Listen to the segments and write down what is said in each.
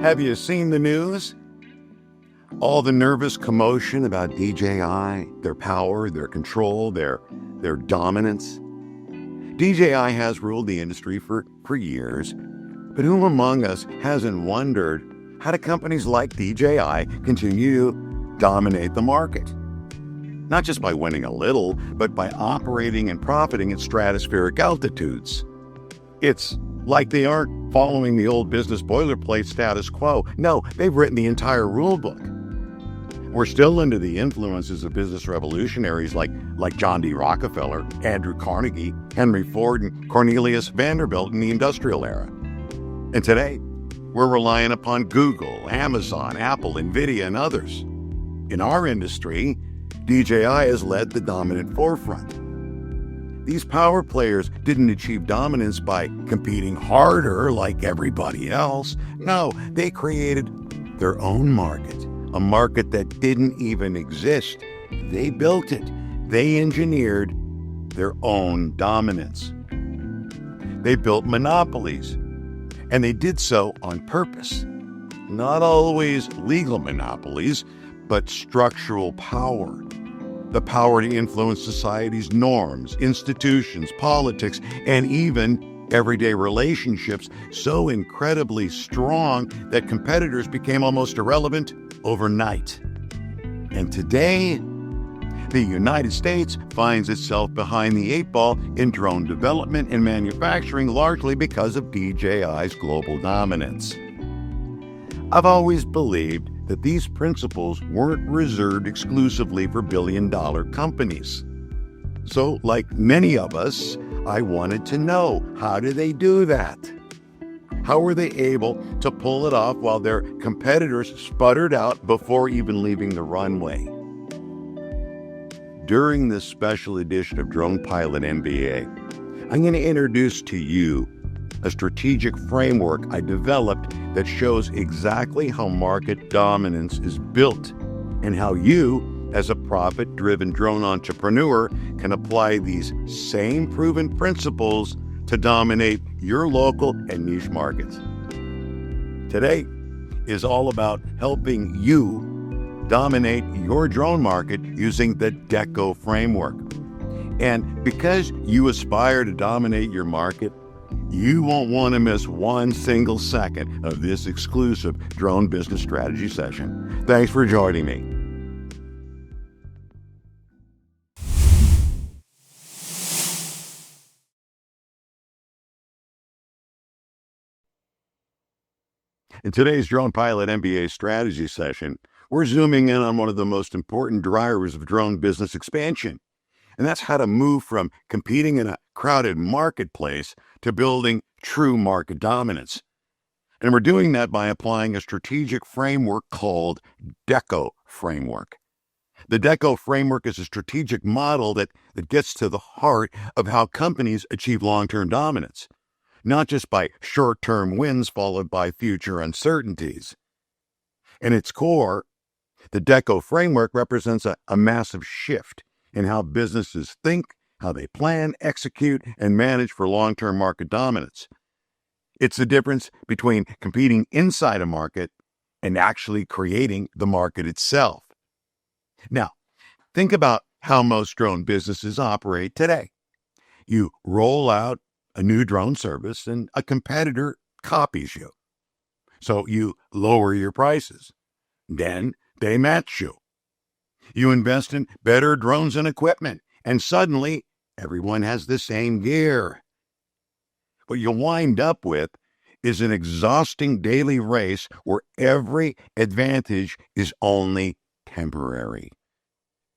Have you seen the news? All the nervous commotion about DJI, their power, their control, their dominance. DJI has ruled the industry for years, but who among us hasn't wondered how do companies like DJI continue to dominate the market? Not just by winning a little, but by operating and profiting at stratospheric altitudes. It's like they aren't following the old business boilerplate status quo. No, they've written the entire rule book. We're still under the influences of business revolutionaries like John D. Rockefeller, Andrew Carnegie, Henry Ford, and Cornelius Vanderbilt in the industrial era. And today, we're relying upon Google, Amazon, Apple, NVIDIA, and others. In our industry, DJI has led the dominant forefront. These power players didn't achieve dominance by competing harder like everybody else. No, they created their own market, a market that didn't even exist. They built it. They engineered their own dominance. They built monopolies, and they did so on purpose. Not always legal monopolies, but structural power. The power to influence society's norms, institutions, politics, and even everyday relationships so incredibly strong that competitors became almost irrelevant overnight. And today, the United States finds itself behind the eight ball in drone development and manufacturing, largely because of DJI's global dominance. I've always believed that these principles weren't reserved exclusively for billion-dollar companies. So, like many of us, I wanted to know, how do they do that? How were they able to pull it off while their competitors sputtered out before even leaving the runway? During this special edition of Drone Pilot MBA, I'm going to introduce to you a strategic framework I developed that shows exactly how market dominance is built and how you, as a profit-driven drone entrepreneur, can apply these same proven principles to dominate your local and niche markets. Today is all about helping you dominate your drone market using the DECCO Framework. And because you aspire to dominate your market, you won't want to miss one single second of this exclusive drone business strategy session. Thanks for joining me. In today's Drone Pilot MBA strategy session, we're zooming in on one of the most important drivers of drone business expansion. And that's how to move from competing in a crowded marketplace to building true market dominance. And we're doing that by applying a strategic framework called DECCO Framework. The DECCO Framework is a strategic model that gets to the heart of how companies achieve long-term dominance, not just by short-term wins followed by future uncertainties. In its core, the DECCO Framework represents a massive shift in how businesses think, how they plan, execute, and manage for long-term market dominance. It's the difference between competing inside a market and actually creating the market itself. Now, think about how most drone businesses operate today. You roll out a new drone service and a competitor copies you. So you lower your prices. Then they match you. You invest in better drones and equipment, and suddenly everyone has the same gear. What you'll wind up with is an exhausting daily race where every advantage is only temporary.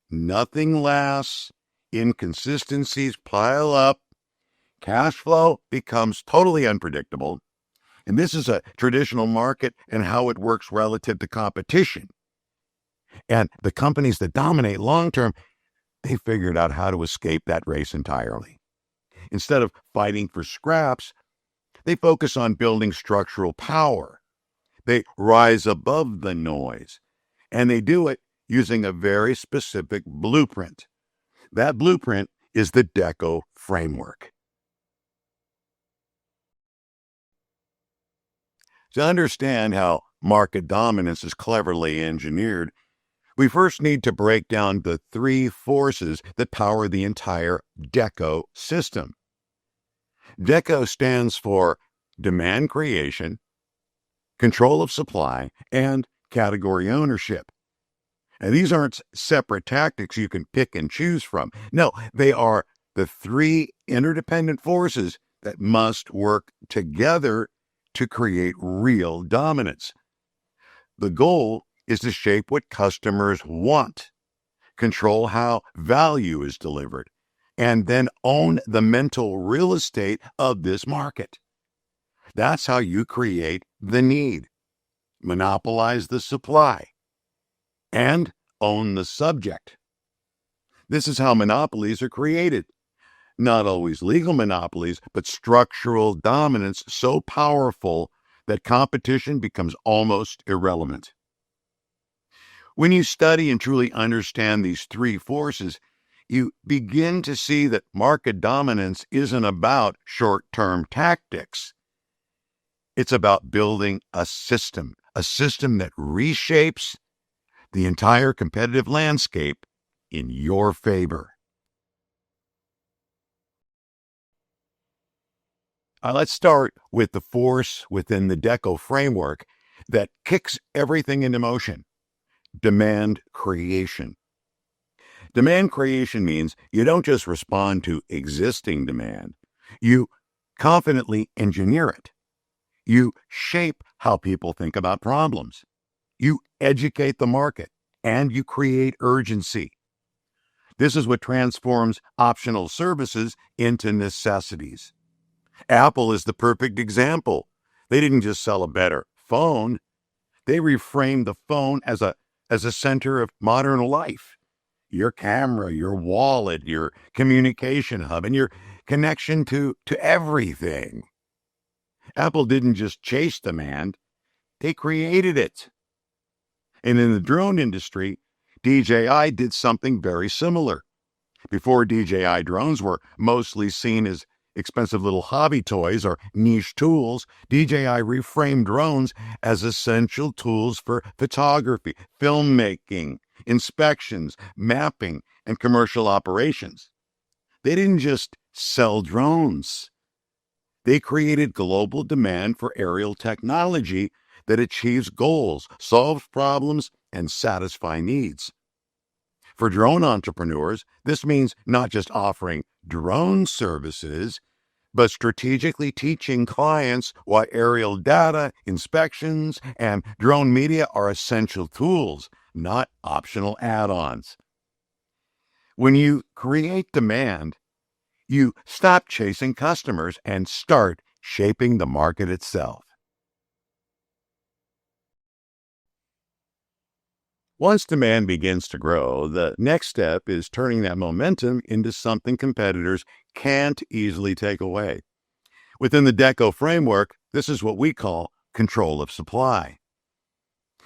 Nothing lasts, inconsistencies pile up, cash flow becomes totally unpredictable, and this is a traditional market and how it works relative to competition. And the companies that dominate long-term, they figured out how to escape that race entirely. Instead of fighting for scraps, they focus on building structural power. They rise above the noise, and they do it using a very specific blueprint. That blueprint is the DECCO Framework. To understand how market dominance is cleverly engineered, we first need to break down the three forces that power the entire DECCO system. DECCO stands for demand creation, control of supply, and category ownership. And these aren't separate tactics you can pick and choose from. No, they are the three interdependent forces that must work together to create real dominance. The goal is to shape what customers want, control how value is delivered, and then own the mental real estate of this market. That's how you create the need, monopolize the supply, and own the subject. This is how monopolies are created. Not always legal monopolies, but structural dominance so powerful that competition becomes almost irrelevant. When you study and truly understand these three forces, you begin to see that market dominance isn't about short-term tactics. It's about building a system that reshapes the entire competitive landscape in your favor. Let's start with the force within the DECCO framework that kicks everything into motion: demand creation. Demand creation means you don't just respond to existing demand, you confidently engineer it. You shape how people think about problems. You educate the market, and you create urgency. This is what transforms optional services into necessities. Apple is the perfect example. They didn't just sell a better phone, they reframed the phone as a center of modern life. Your camera, your wallet, your communication hub, and your connection to everything. Apple didn't just chase demand, they created it. And in the drone industry, DJI did something very similar. Before DJI drones were mostly seen as expensive little hobby toys or niche tools, DJI reframed drones as essential tools for photography, filmmaking, inspections, mapping, and commercial operations. They didn't just sell drones. They created global demand for aerial technology that achieves goals, solves problems, and satisfies needs. For drone entrepreneurs, this means not just offering drone services, but strategically teaching clients why aerial data, inspections, and drone media are essential tools, not optional add-ons. When you create demand, you stop chasing customers and start shaping the market itself. Once demand begins to grow, the next step is turning that momentum into something competitors can't easily take away. Within the DECCO framework, this is what we call control of supply.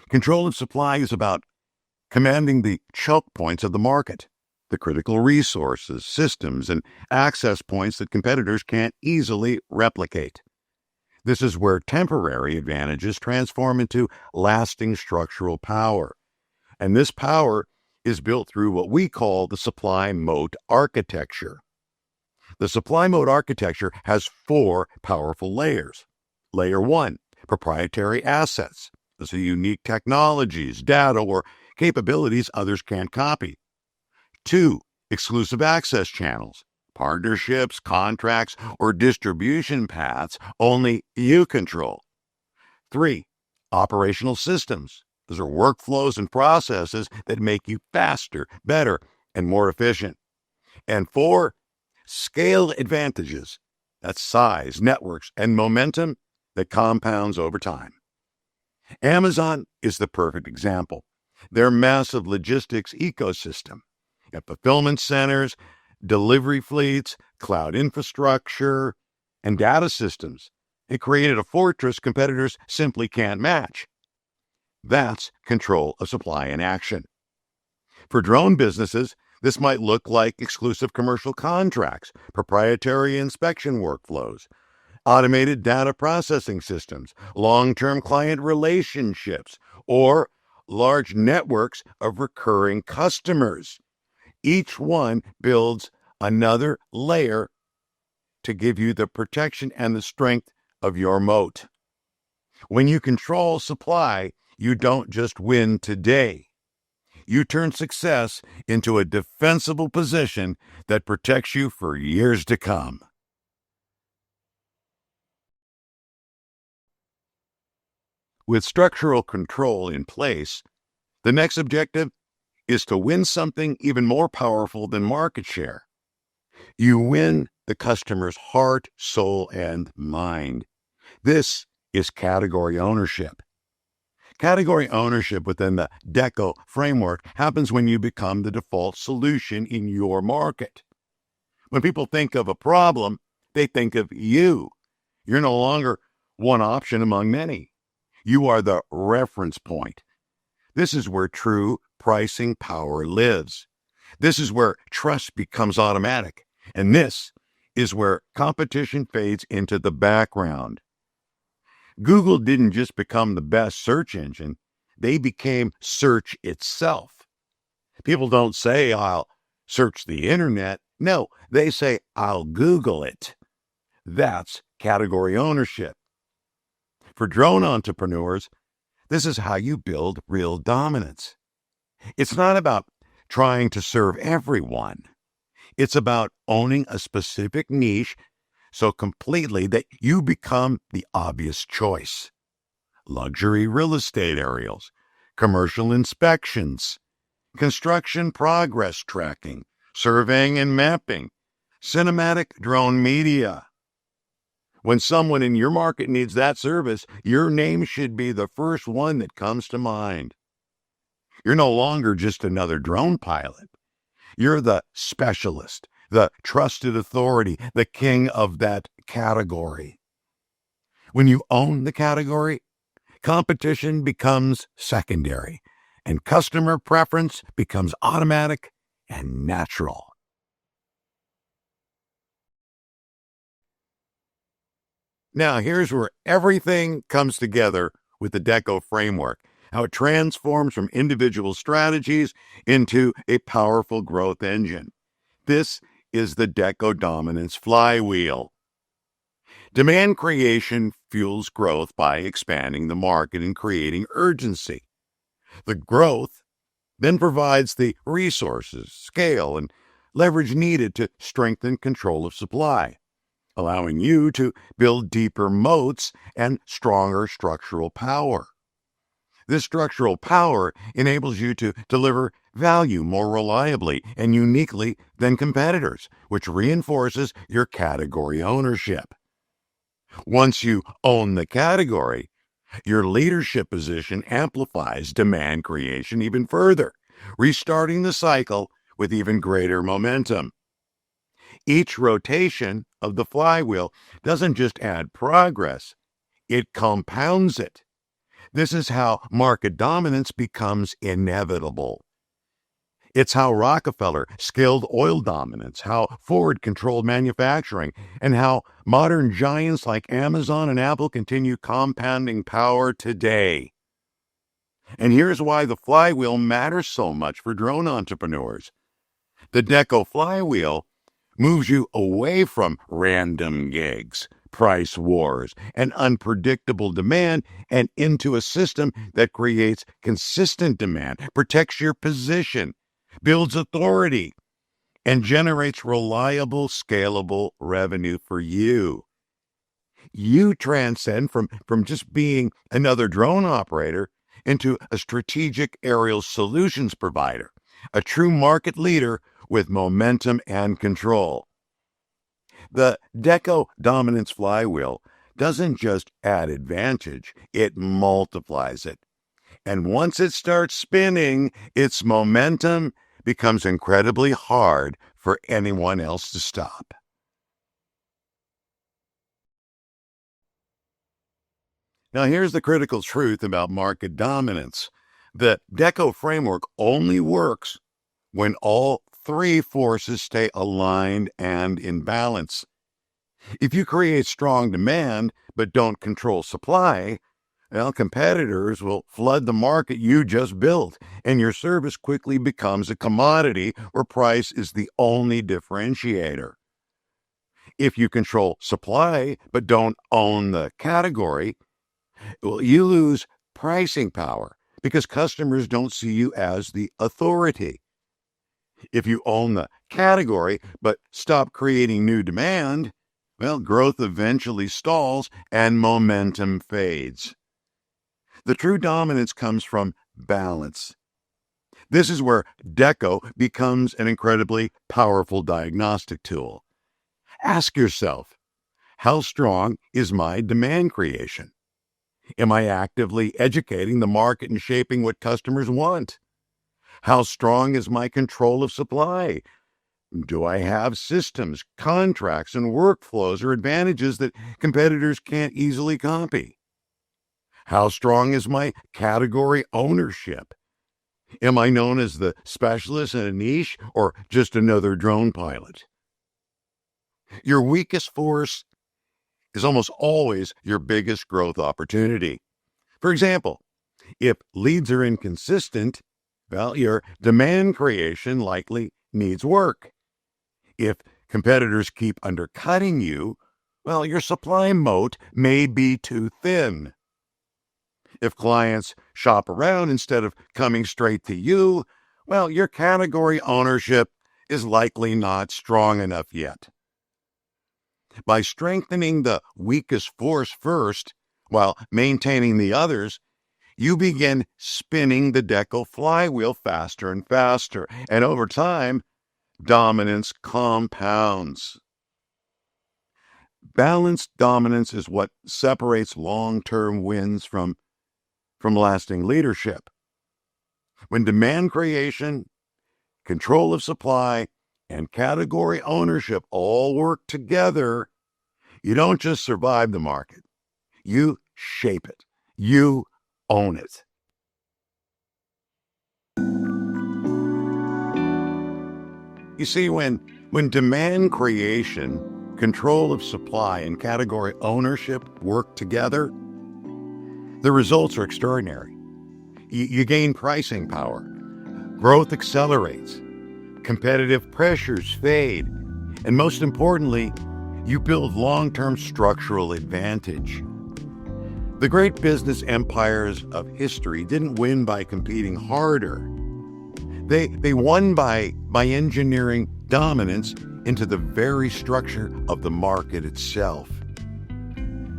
Control of supply is about commanding the choke points of the market, the critical resources, systems, and access points that competitors can't easily replicate. This is where temporary advantages transform into lasting structural power. And this power is built through what we call the supply moat architecture. The supply moat architecture has four powerful layers. Layer 1, proprietary assets. These are unique technologies, data, or capabilities others can't copy. 2, exclusive access channels, partnerships, contracts, or distribution paths only you control. 3, operational systems. Those are workflows and processes that make you faster, better, and more efficient. And 4, scale advantages. That's size, networks, and momentum that compounds over time. Amazon is the perfect example. Their massive logistics ecosystem, fulfillment centers, delivery fleets, cloud infrastructure, and data systems. It created a fortress competitors simply can't match. That's control of supply in action. For drone businesses, this might look like exclusive commercial contracts, proprietary inspection workflows, automated data processing systems, long-term client relationships, or large networks of recurring customers. Each one builds another layer to give you the protection and the strength of your moat. When you control supply, you don't just win today. You turn success into a defensible position that protects you for years to come. With structural control in place, the next objective is to win something even more powerful than market share. You win the customer's heart, soul, and mind. This is category ownership. Category ownership within the DECCO framework happens when you become the default solution in your market. When people think of a problem, they think of you. You're no longer one option among many. You are the reference point. This is where true pricing power lives. This is where trust becomes automatic. And this is where competition fades into the background. Google didn't just become the best search engine, they became search itself. People don't say, I'll search the internet. No, they say, I'll Google it. That's category ownership. For drone entrepreneurs, this is how you build real dominance. It's not about trying to serve everyone. It's about owning a specific niche so completely that you become the obvious choice. Luxury real estate aerials, commercial inspections, construction progress tracking, surveying and mapping, cinematic drone media. When someone in your market needs that service, your name should be the first one that comes to mind. You're no longer just another drone pilot. You're the specialist, the trusted authority, the king of that category. When you own the category, competition becomes secondary, and customer preference becomes automatic and natural. Now, here's where everything comes together with the DECCO framework, how it transforms from individual strategies into a powerful growth engine. This is the DECCO dominance flywheel. Demand creation fuels growth by expanding the market and creating urgency. The growth then provides the resources, scale, and leverage needed to strengthen control of supply, allowing you to build deeper moats and stronger structural power. This structural power enables you to deliver value more reliably and uniquely than competitors, which reinforces your category ownership. Once you own the category, your leadership position amplifies demand creation even further, restarting the cycle with even greater momentum. Each rotation of the flywheel doesn't just add progress, it compounds it. This is how market dominance becomes inevitable. It's how Rockefeller scaled oil dominance, how Ford controlled manufacturing, and how modern giants like Amazon and Apple continue compounding power today. And here's why the flywheel matters so much for drone entrepreneurs. The DECCO flywheel moves you away from random gigs, price wars, and unpredictable demand, and into a system that creates consistent demand, protects your position, builds authority, and generates reliable, scalable revenue for you. You transcend from just being another drone operator into a strategic aerial solutions provider, a true market leader with momentum and control. The DECCO dominance flywheel doesn't just add advantage, it multiplies it. And once it starts spinning, its momentum becomes incredibly hard for anyone else to stop. Now, here's the critical truth about market dominance. The DECCO framework only works when all three forces stay aligned and in balance. If you create strong demand but don't control supply, well, competitors will flood the market you just built, and your service quickly becomes a commodity where price is the only differentiator. If you control supply but don't own the category, well, you lose pricing power because customers don't see you as the authority. If you own the category but stop creating new demand, well, growth eventually stalls and momentum fades. The true dominance comes from balance. This is where DECCO becomes an incredibly powerful diagnostic tool. Ask yourself, how strong is my demand creation? Am I actively educating the market and shaping what customers want? How strong is my control of supply? Do I have systems, contracts, and workflows or advantages that competitors can't easily copy? How strong is my category ownership? Am I known as the specialist in a niche or just another drone pilot? Your weakest force is almost always your biggest growth opportunity. For example, if leads are inconsistent, well, your demand creation likely needs work. If competitors keep undercutting you, well, your supply moat may be too thin. If clients shop around instead of coming straight to you, well, your category ownership is likely not strong enough yet. By strengthening the weakest force first, while maintaining the others, you begin spinning the DECCO flywheel faster and faster, and over time, dominance compounds. Balanced dominance is what separates long-term wins from lasting leadership. When demand creation, control of supply, and category ownership all work together, you don't just survive the market. You shape it. You own it. You see, when demand creation, control of supply, and category ownership work together, the results are extraordinary. You gain pricing power, growth accelerates, competitive pressures fade, and most importantly, you build long-term structural advantage. The great business empires of history didn't win by competing harder. They won by engineering dominance into the very structure of the market itself.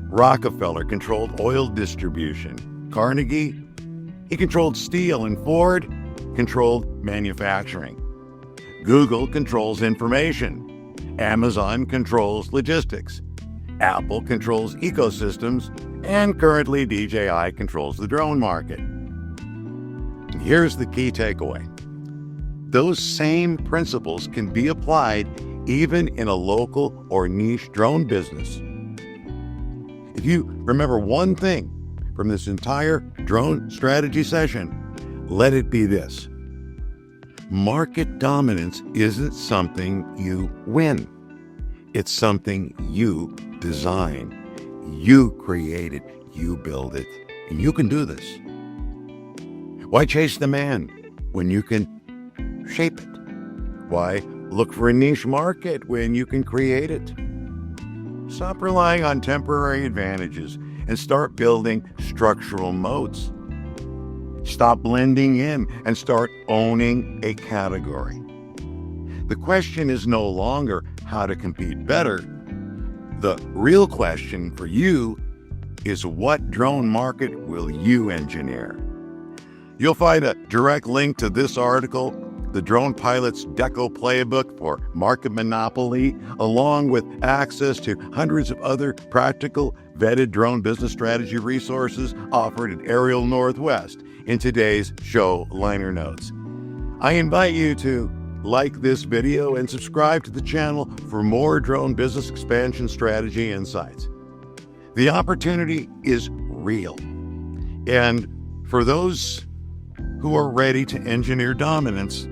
Rockefeller controlled oil distribution. Carnegie, he controlled steel, and Ford controlled manufacturing. Google controls information. Amazon controls logistics. Apple controls ecosystems, and currently DJI controls the drone market. Here's the key takeaway. Those same principles can be applied even in a local or niche drone business. If you remember one thing from this entire drone strategy session, let it be this. Market dominance isn't something you win. It's something you design. You create it. You build it. And you can do this. Why chase demand when you can shape it? Why look for a niche market when you can create it? Stop relying on temporary advantages and start building structural moats. Stop blending in and start owning a category. The question is no longer how to compete better. The real question for you is, what drone market will you engineer? You'll find a direct link to this article, the Drone Pilot's DECCO Playbook for Market Monopoly, along with access to hundreds of other practical, vetted drone business strategy resources offered at Aerial Northwest in today's show liner notes. I invite you to like this video and subscribe to the channel for more drone business expansion strategy insights. The opportunity is real. And for those who are ready to engineer dominance,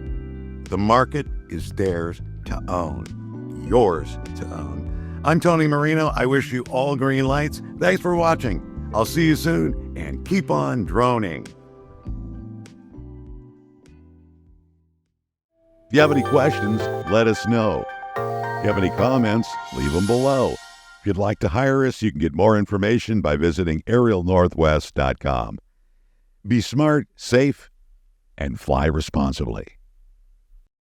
the market is theirs to own, yours to own. I'm Tony Marino. I wish you all green lights. Thanks for watching. I'll see you soon, and keep on droning. If you have any questions, let us know. If you have any comments, leave them below. If you'd like to hire us, you can get more information by visiting aerialnorthwest.com. Be smart, safe, and fly responsibly.